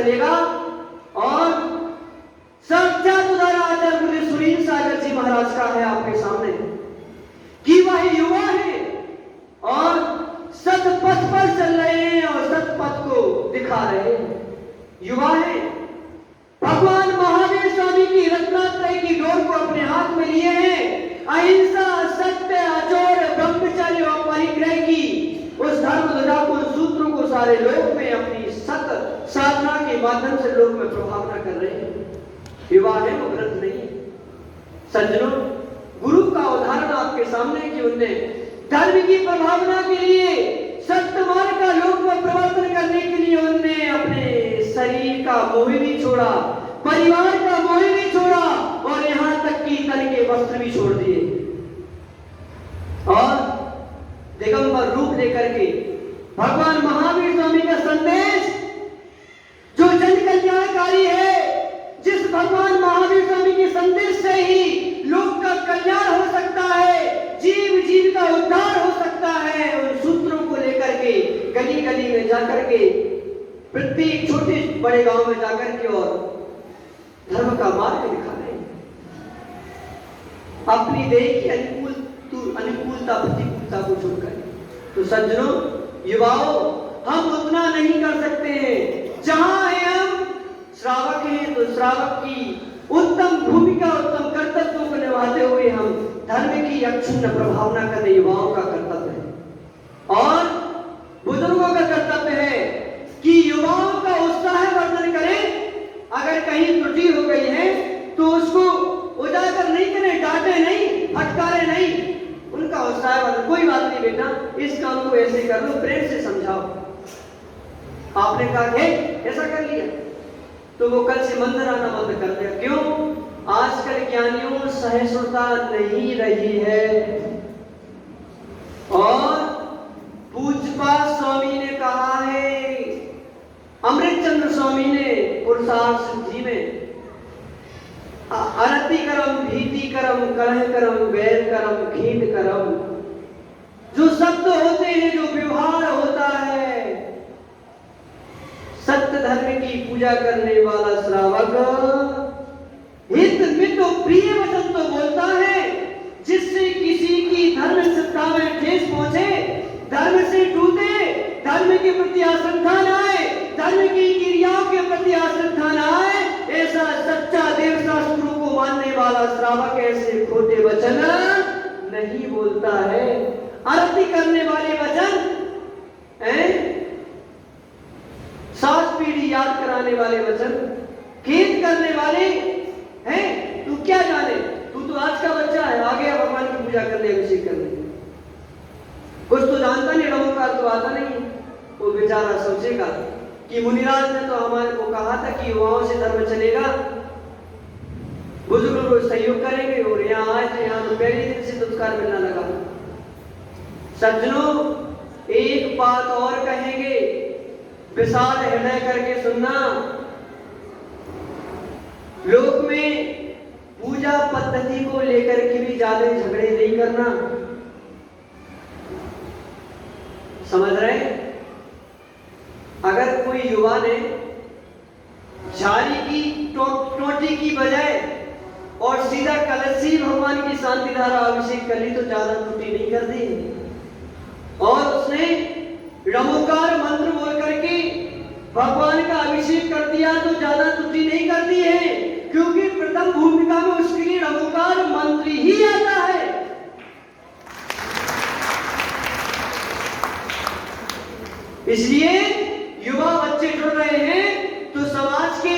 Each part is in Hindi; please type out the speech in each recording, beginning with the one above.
चलेगा और साक्षात उदाहरण आचार्य गुरु सुनील सागर जी महाराज का है आपके सामने कि वह युवा है और सतपथ पर चल रहे हैं और सतपथ को दिखा रहे हैं। युवा है, भगवान महावीर स्वामी की रत्नात्रय की डोर को अपने हाथ में लिए हैं। अहिंसा, सत्य, अचोर, ब्रह्मचर्य और परिग्रह की उस धर्म ध्वजा को, सूत्रों को सारे लोक में अपनी सत साधना के माध्यम से लोक में प्रभावना कर रहे हैं। विवाह है, वो ग्रंथ नहीं है। सज्जनों, गुरु का उदाहरण आपके सामने कि उनने धर्म की प्रभावना के लिए, सत्य मार्ग का लोक में प्रवर्तन करने के लिए उनने अपने शरीर का मोह भी छोड़ा, परिवार का मोह भी छोड़ा और यहां तक कि तन के वस्त्र भी छोड़ दिए और दिगंबर रूप लेकर के भगवान महावीर स्वामी का संदेश जो जन कल्याणकारी है, जिस भगवान महावीर स्वामी के संदेश से ही लोक का कल्याण हो सकता है, जीव जीव का उद्धार हो सकता है, उन सूत्रों को लेकर के गली गली में जाकर के, प्रत्येक छोटे बड़े गांव में जाकर के और धर्म का मार्ग दिखा रहे हैं। अपनी देह की अनुकूलता प्रतिकूलता को छोड़कर। तो सज्जनों, युवाओं, हम उतना नहीं कर सकते हैं। जहां है हम श्रावक हैं तो श्रावक की उत्तम भूमिका, उत्तम कर्तव्यों को निभाते हुए हम धर्म की अक्षुण्ण प्रभावना करने युवाओं का कर्तव्य है और बुजुर्गों का कर्तव्य है कि युवाओं का उत्साहवर्धन करें। अगर कहीं त्रुटि हो गई है तो उसको उजागर नहीं करें, डांटे नहीं, फटकारे नहीं, उनका उत्साहवर्धन। कोई बात नहीं बेटा, इस काम को ऐसे कर लो, प्रेम से समझाओ। आपने कहा ऐसा कर लिया तो वो कल से मंदिर आना बंद कर दिया। क्यों? आजकल ज्ञानियों सहिष्णुता नहीं रही है और पूज्यपाद स्वामी ने कहा है, अमृतचंद्र स्वामी ने पुरुषार्थ सिद्धि में, अरति करम, भीति करम, कलह करम, वैर करम, खीन करम, जो शब्द होते हैं, जो व्यवहार होता है, सत्य धर्म की पूजा करने वाला श्रावक हित मित प्रिय वचन तो बोलता है जिससे किसी की धर्म श्रद्धा में ठेस पहुंचे, धर्म से टूटे, धर्म के प्रति आश्रद्धा न आए, धर्म की क्रियाओं के प्रति आश्रद्धा न आए। ऐसा सच्चा देव शास्त्रों को मानने वाला श्रावक ऐसे खोटे वचन नहीं बोलता है। आरती करने वाले वचन, सात पीढ़ी याद कराने वाले वचन, खेत करने वाले हैं। तू क्या जाने, तू तो आज का बच्चा है, आ गया भगवान की पूजा करने, अभिषेक करने, कुछ तो जानता नहीं, नमोकार तो आता नहीं। वो बेचारा सोचेगा कि मुनिराज ने तो हमारे को कहा था कि युवाओं से धर्म चलेगा, बुजुर्गों को सहयोग करेंगे और यहाँ आए तो यहाँ तो पहले दिन से दुष्कार मिलना लगा। सज्जनों, एक बात और कहेंगे, विशाल हृदय करके सुनना। लोक में पूजा पद्धति को लेकर के भी ज्यादा झगड़े नहीं करना, समझ रहे? अगर कोई युवा ने झाड़ी की टोटी की बजाय और सीधा कलशी भगवान की शांति धारा अभिषेक कर ली तो ज्यादा त्रुटि नहीं कर दी, और उसने रमोकार मंत्र बोल करके भगवान का अभिषेक कर दिया तो ज्यादा त्रुटि नहीं कर दी है, क्योंकि प्रथम भूमिका में उसके लिए रमोकार मंत्र ही आता है। इसलिए युवा बच्चे जुड़ रहे हैं तो समाज के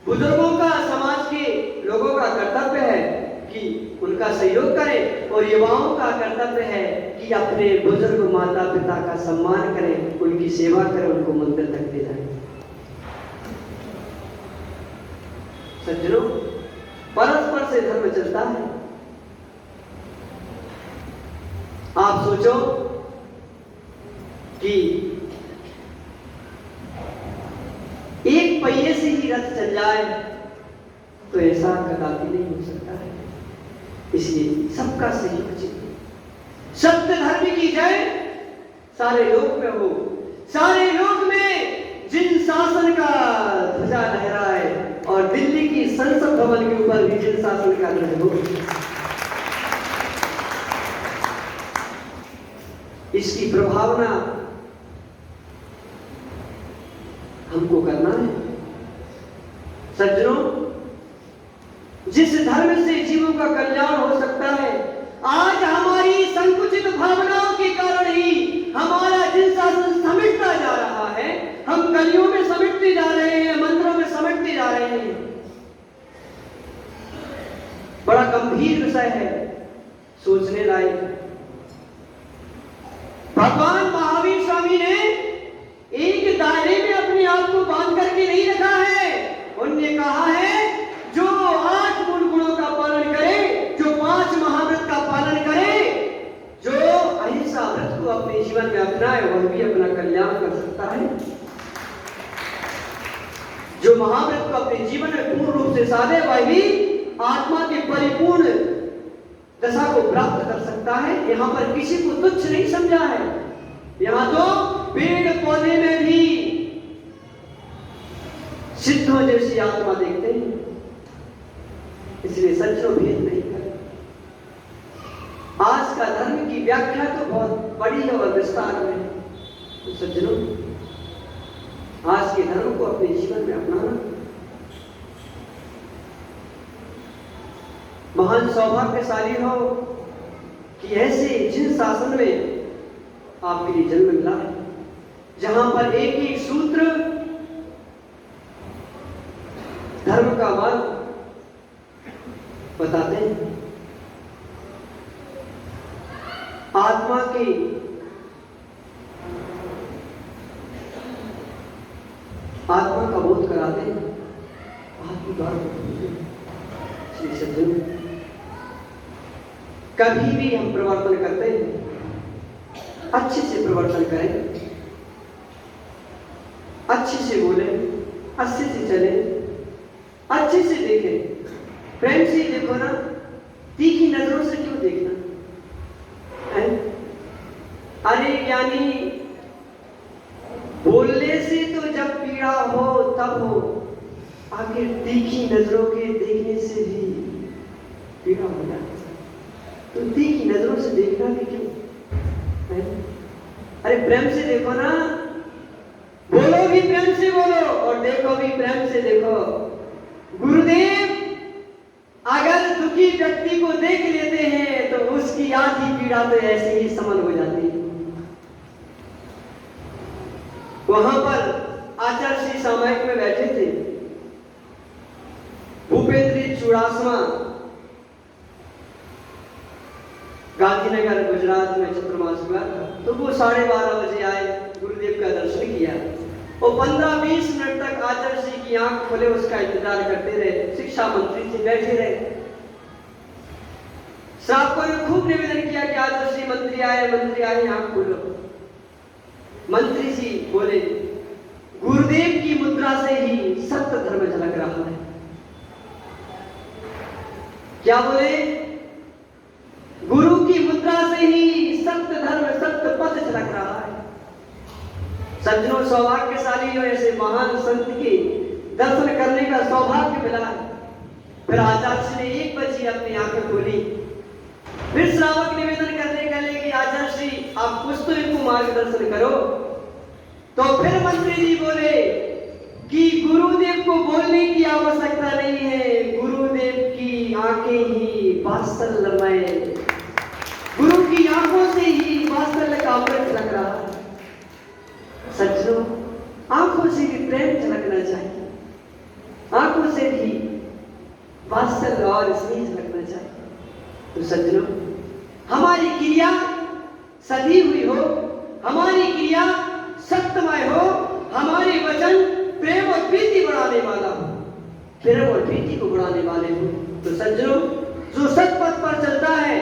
बुजुर्गों का, समाज के लोगों का कर्तव्य है कि उनका सहयोग करें और युवाओं का कर्तव्य है कि अपने बुजुर्ग माता पिता का सम्मान करें, उनकी सेवा करें, उनको मंदिर तक ले जाएं। सज्जनों, परस्पर से धर्म चलता है। आप सोचो कि एक पहिए से ही रथ चल जाए तो ऐसा कदापि नहीं हो सकता है। इसलिए सबका सहयोग चाहिए। सत्य धर्म की जय सारे लोक में हो, सारे लोक में जिन जिस शासन का ध्वजा लहराए और दिल्ली की संसद भवन के ऊपर भी जिस शासन का ध्वज हो। इसकी प्रभावना हमको करना है। सज्जनों, जिस धर्म से जीवों का कल्याण हो सकता है, आज हमारी संकुचित भावनाओं के कारण ही हमारा जिन शासन समेटता जा रहा है, हम गलियों में समेटते जा रहे हैं, मंदिरों में समेटते जा रहे हैं। बड़ा गंभीर विषय है, सोचने लायक। भगवान महावीर स्वामी ने एक दायरे में अपने आप को बांध करके नहीं रखा है। उन्होंने कहा है जो 8 मूल गुणों का पालन करे, जो 5 महाव्रत का पालन करे, जो अहिंसा व्रत को अपने जीवन में अपनाए, वह भी अपना कल्याण कर सकता है। जो महाव्रत को अपने जीवन में पूर्ण रूप से साधे, वह भी आत्मा के परिपूर्ण दशा को प्राप्त कर सकता है। यहां पर किसी को तुच्छ नहीं समझा है। यहां तो पेड़ पौधे में भी सिद्धों जैसी आत्मा देखते हैं, इसलिए सज्जनों भेद नहीं करें। आज का धर्म की व्याख्या तो बहुत बड़ी है और विस्तार में है। तो सज्जनों, आज के धर्म को अपने जीवन में अपनाना महान सौभाग्यशाली हो कि ऐसे जिन शासन में आपके लिए जन्म मिला है, जहां पर एक एक सूत्र धर्म का मार्ग बताते हैं, आत्मा की आत्मा का बोध कराते हैं, श्री सज्जन। कभी भी हम प्रवर्तन करते हैं, अच्छे से प्रवर्तन करें, अच्छे से बोले, अच्छे से चले, अच्छे से देखें, प्रेम से देखो ना, तीखी नजरों से क्यों देखना है? अरे ज्ञानी, बोलने से तो जब पीड़ा हो तब हो, आखिर तीखी नजरों के देखने से भी पीड़ा हो जाती है। तो तीखी नजरों से देखना भी क्यों है? अरे प्रेम से देखो ना, बोलो भी प्रेम से बोलो और देखो भी प्रेम से देखो। गुरुदेव अगर दुखी व्यक्ति को देख लेते हैं तो उसकी आधी पीड़ा तो ऐसे ही समन हो जाती है। वहां पर आचार्य श्री सामयिक में बैठे थे भूपेंद्र चुड़ासमा, गांधीनगर गुजरात में चतुर्मास हुआ था। तो वो 12:30 बजे आए, गुरुदेव का दर्शन किया और 15-20 मिनट तक आचार्य श्री की आंख खोले उसका इंतजार करते रहे। शिक्षा मंत्री जी बैठे रहे। श्रावकों ने खूब निवेदन किया कि आचार्य श्री मंत्री आए, आंख खोलो। मंत्री जी बोले, गुरुदेव की मुद्रा से ही सत्य धर्म झलक रहा है। क्या बोले? गुरु की मुद्रा से ही सत्य धर्म, सत्य पथ झलक रहा है। सज्जनों, सौभाग्यशाली हो, ऐसे महान संत के दर्शन करने का सौभाग्य मिला है। फिर आचार्य ने 1 बजे अपनी आंखें खोली। फिर श्रावक निवेदन करने के लिए कि आचार्य श्री आप कुछ तो इनको मार्गदर्शन करो। तो फिर मंत्री जी बोले कि गुरुदेव को बोलने की आवश्यकता नहीं है, गुरुदेव की आंखें ही वात्सल्यमय, गुरु की आंखों से ही वात्सल्य का अमृत झलक रहा है। सज्जनों, आंखों से भी प्रेम झलकना चाहिए, आंखों से भी वात्सल्य और स्नेह झलकना चाहिए। तो सज्जनों, हमारी क्रिया सधी हुई हो, हमारी क्रिया सत्यमय हो, हमारे वचन प्रेम और प्रीति बढ़ाने वाला हो, प्रेम और प्रीति को बढ़ाने वाले हो। तो सज्जनों, जो सत्य पथ पर चलता है,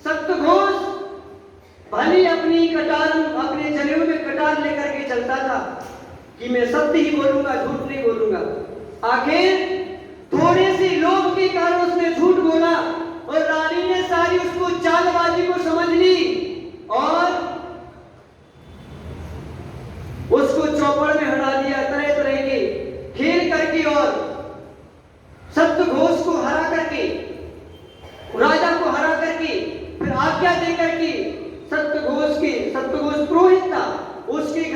सत्य घोष भले अपनी कटार, अपने जनेऊ में कटार लेकर के चलता था कि मैं सत्य ही बोलूंगा, झूठ नहीं बोलूंगा। आखिर थोड़े से लोभ के कारण उसने झूठ बोला और रानी ने सारी उसको चालबाजी को समझ ली और उसको चौपड़ में हटा दिया। तरह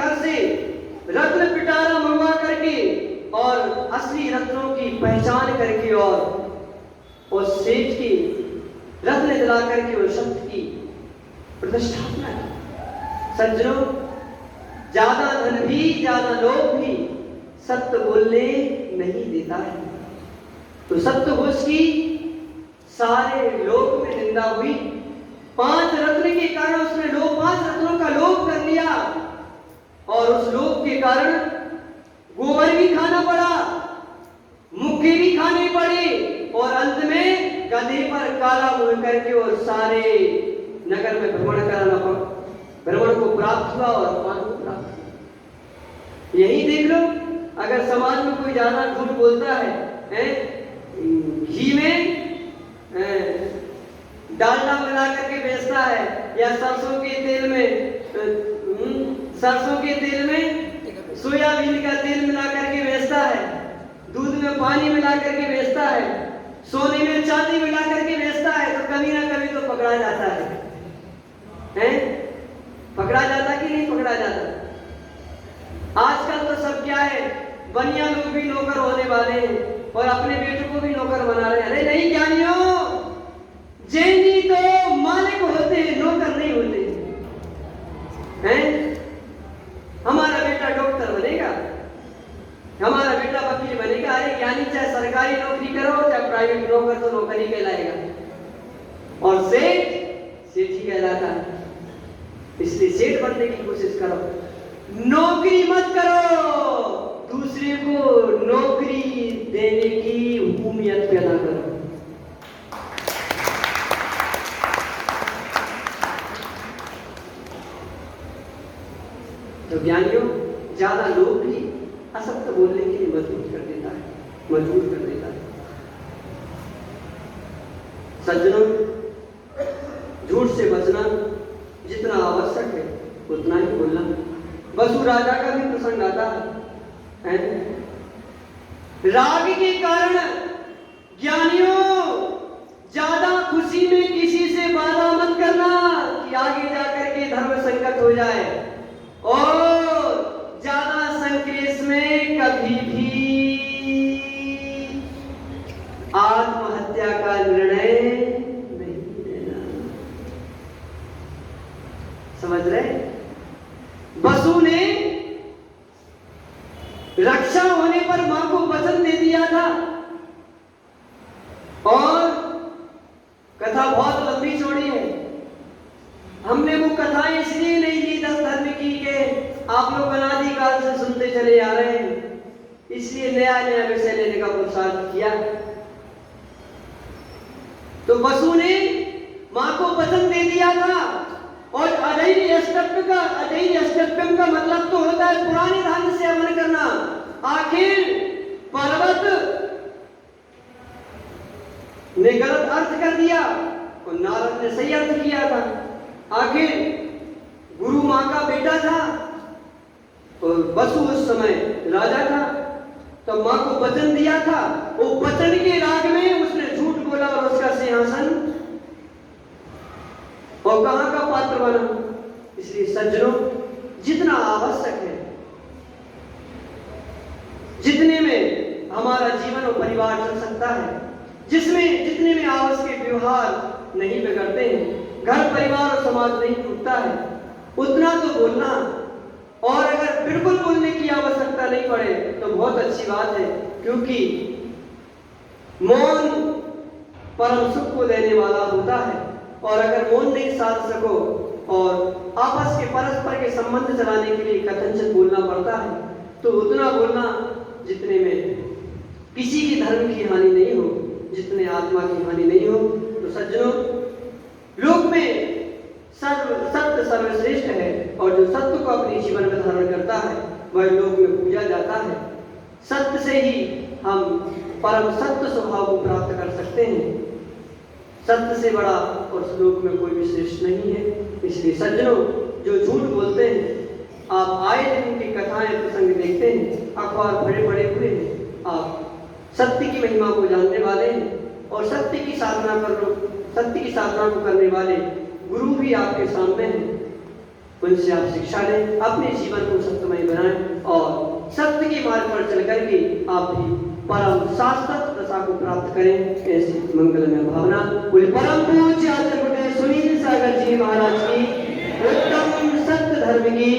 घर से रत्न पिटारा मंगवा करके और असली रत्नों की पहचान करके और सेठ की रत्न दिला करके और शब्द की प्रतिष्ठापना की। सज्जनों, ज्यादा धन भी, ज्यादा लोभ भी सत्य बोलने नहीं देता है। तो सत्यघोष की सारे लोक में निंदा हुई। 5 रत्न के कारण उसने 5 रत्नों का लोभ कर लिया और उस लोभ के कारण गोबर भी खाना पड़ा, मुक्के भी खाने पड़े और अंत में गधे पर काला मुंह करके और सारे नगर में भ्रमण को प्राप्त हुआ और मान को प्राप्त हुआ। यही देख लो, अगर समाज में कोई ज्यादा झूठ बोलता है, घी में डालडा मिला करके बेचता है या सरसों के तेल में सोयाबीन का तेल मिला करके बेचता है, दूध में पानी मिला करके बेचता है, सोने में चांदी मिला करके बेचता है, तो कभी ना कभी तो पकड़ा जाता है? पकड़ा जाता कि नहीं पकड़ा जाता? आजकल तो सब क्या है, बनिया लोग भी नौकर होने वाले हैं और अपने बेटों को भी नौकर बना रहे हैं। अरे नहीं ज्ञानियों, जैनी तो मालिक होते हैं, नौकर नहीं होते हैं। हमारा बेटा डॉक्टर बनेगा, हमारा बेटा वकील बनेगा। अरे ज्ञानी चाहे सरकारी नौकरी करो चाहे प्राइवेट नौकर, तो नौकरी कहलाएगा और सेठ ही कहलाता है। इसलिए सेठ बनने की कोशिश करो, नौकरी मत करो, दूसरे को नौकरी देने की हुकूमियत पैदा करो। तो ज्ञानियों, ज्यादा लोग भी असत्य बोलने के लिए मजबूर कर देता है। सज्जनों, झूठ से बचना जितना आवश्यक है उतना ही बोलना। वसु राजा का भी प्रसंग आता है। राग के कारण ज्ञानियों ज्यादा खुशी में किसी से वादा मत करना कि आगे जाकर के धर्म संकट हो जाए, और ज्यादा संक्लेश में कभी भी आत्महत्या का निर्णय नहीं लेना। समझ रहे? वसु ने रक्षा होने पर मां को वचन दे दिया था और कथा बहुत लंबी चौड़ी है। हमने वो कथाएं इसलिए नहीं दी 10 धर्म की के आप लोग अनादिकाल से सुनते चले आ रहे हैं, इसलिए नया विषय लेने का पुरुषार्थ किया। तो वसु ने मां को वचन दे दिया था और अधैर्य अष्टप्यम का मतलब तो होता है पुराने धर्म से अमल करना। आखिर पर्वत ने गलत अर्थ कर दिया और नारद ने सही अर्थ किया था। आखिर गुरु मां का बेटा था और वसु उस समय राजा था, तो मां को वचन दिया था, वो वचन के राग में उसने झूठ बोला और उसका सिंहासन और कहां का पात्र बना। इसलिए सज्जनों, जितना आवश्यक है, जितने में हमारा जीवन और परिवार चल सकता है, जितने में आवश्यक व्यवहार नहीं बिगड़ते हैं, घर परिवार और समाज नहीं टूटता है, उतना तो बोलना। और अगर बिल्कुल बोलने की आवश्यकता नहीं पड़े तो बहुत अच्छी बात है, क्योंकि मौन परम सुख को देने वाला होता है। और अगर मौन नहीं साध सको और आपस के परस्पर के संबंध चलाने के लिए कथनचित बोलना पड़ता है, तो उतना बोलना जितने में किसी की धर्म की हानि नहीं हो, जितने आत्मा की हानि नहीं हो। तो सज्जनों, लोक में सत्य सर्वश्रेष्ठ है और जो सत्य को अपने जीवन में धारण करता है वह लोक में पूजा जाता है। सत्य से ही हम परम सत्य स्वभाव को प्राप्त कर सकते हैं। सत्य से बड़ा और श्लोक में कोई भी श्रेष्ठ नहीं है। इसलिए सज्जनों, जो झूठ बोलते हैं, आप आए दिन उनकी कथाएं प्रसंग देखते हैं, अखबार पढ़े हुए हैं, आप सत्य की महिमा को जानने वाले हैं और सत्य की साधना को करने वाले गुरु भी आपके सामने हैं। उनसे आप शिक्षा लें, अपने जीवन को सत्यमय बनाएं और सत्य के मार्ग पर चल करके आप भी परम शाश्वत दशा को प्राप्त करें। ऐसी मंगलमय भावना बोले परम पूज्य आचार्य गुरुदेव सुनील सागर जी महाराज की उत्तम सत्य धर्म की